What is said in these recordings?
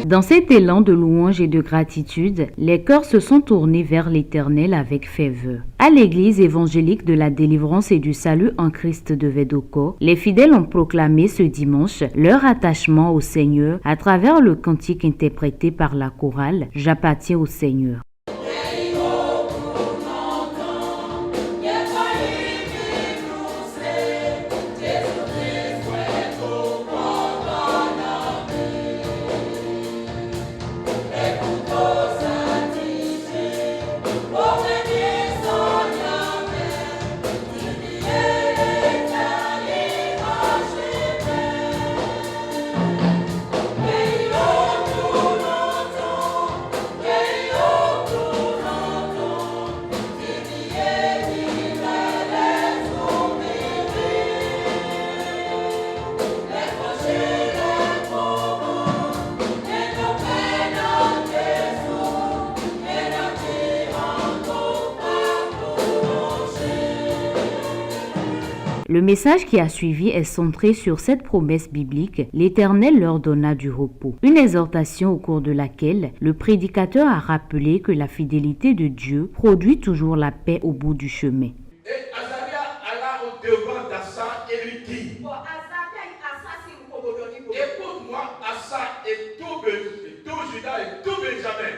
Dans cet élan de louange et de gratitude, les chœurs se sont tournés vers l'Éternel avec ferveur. À l'église évangélique de la délivrance et du salut en Christ de Vedoko, les fidèles ont proclamé ce dimanche leur attachement au Seigneur à travers le cantique interprété par la chorale « J'appartiens au Seigneur ». Le message qui a suivi est centré sur cette promesse biblique, l'Éternel leur donna du repos. Une exhortation au cours de laquelle le prédicateur a rappelé que la fidélité de Dieu produit toujours la paix au bout du chemin. Et Azaria alla au devant d'Assa et lui dit, écoute-moi, Assa et tout Juda et tout Benjamin.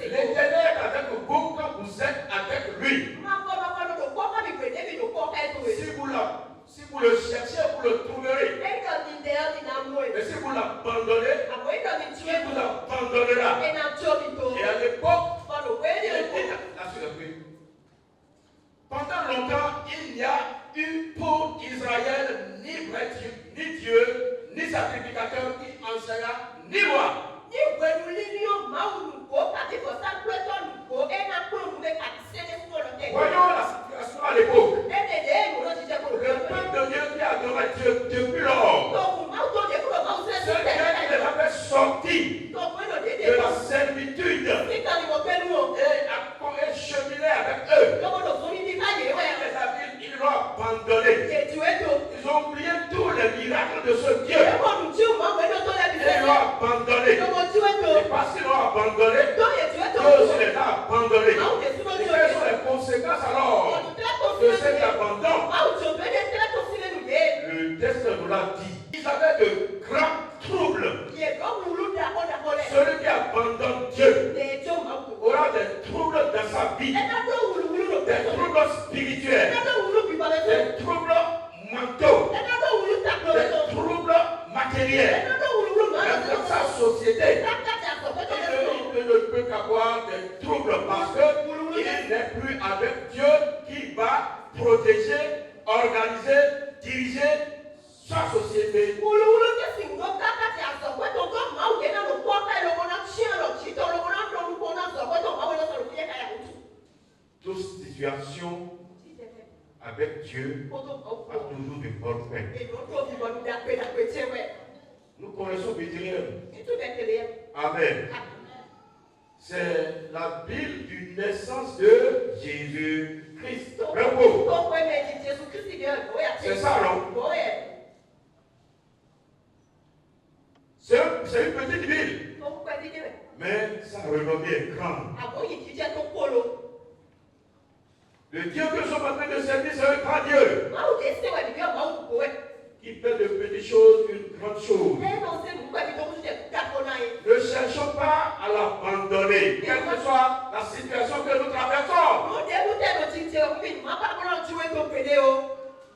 L'Éternel est avec vous quand vous êtes avec lui. Si vous le cherchez, vous le trouverez. Mais si vous l'abandonnez, il vous abandonnera. Et à l'époque, pendant longtemps, il n'y a eu pour Israël ni prêtre, ni Dieu, ni sacrificateur qui enseignera, ni roi. Voyons la situation à l'époque. Le peuple de Dieu qui adorait Dieu depuis lors, ce Dieu qui les avait sortis de la servitude et cheminé avec eux. Ils l'ont abandonné. Ils ont oublié tous les miracles de ce Dieu. Ils l'ont abandonné. Et parce qu'ils l'ont abandonné, Dieu aussi les a abandonnés. Et quelles sont les conséquences alors de cet abandon? Le texte nous l'a dit. Ils avaient de grands troubles. Celui qui abandonne Dieu aura des troubles dans sa vie, des troubles spirituels, des troubles mentaux, des troubles matériels dans sa société. Il ne peut qu'avoir des troubles parce qu'il n'est plus avec Dieu qui va protéger, organiser, diriger sa société. Toute situation avec Dieu a toujours de bonnes fins. Nous connaissons Bethléem. Amen. C'est la ville d'une naissance de Jésus-Christ. C'est ça, non? C'est une petite ville. Mais sa renommée est grande. Le Dieu que nous sommes en train de servir, c'est un grand Dieu. Qui fait de petites choses une grande chose. Ne cherchons pas à l'abandonner, quelle que soit la situation que nous traversons.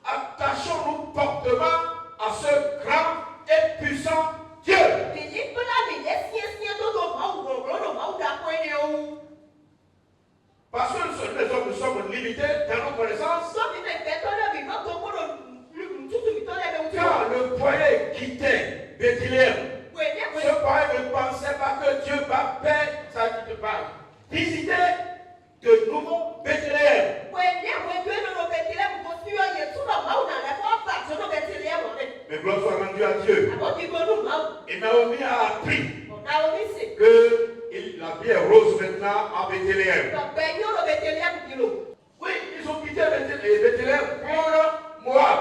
Attachons-nous fortement à ce grand et puissant Dieu. limité dans nos connaissances. Quand le foyer quittait Bethléem, ce foyer ne pensait pas que Dieu va faire ça, visiter de nouveau Bethléem. Mais gloire soit rendue à Dieu. Et Naomi a appris que la vie est rose maintenant à Bethléem. Oui, ils ont quitté Bethléem pour Moab.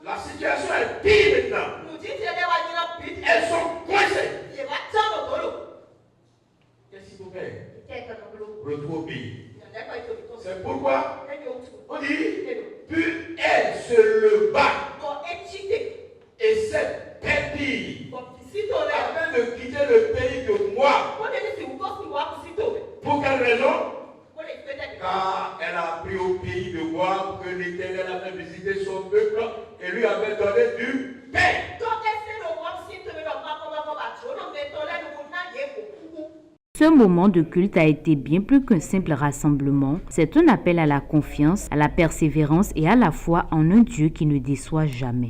La situation est pire maintenant. Elles sont coincées. Qu'est-ce qu'il faut faire? Retour au pays. C'est pourquoi on dit, puis elle se leva et s'est perdue afin de quitter le pays de Moab. Pour quelle raison? Car elle a appris au pays de Moab que l'Éternel avait visité son peuple et lui avait donné du pain. Ce moment de culte a été bien plus qu'un simple rassemblement. C'est un appel à la confiance, à la persévérance et à la foi en un Dieu qui ne déçoit jamais.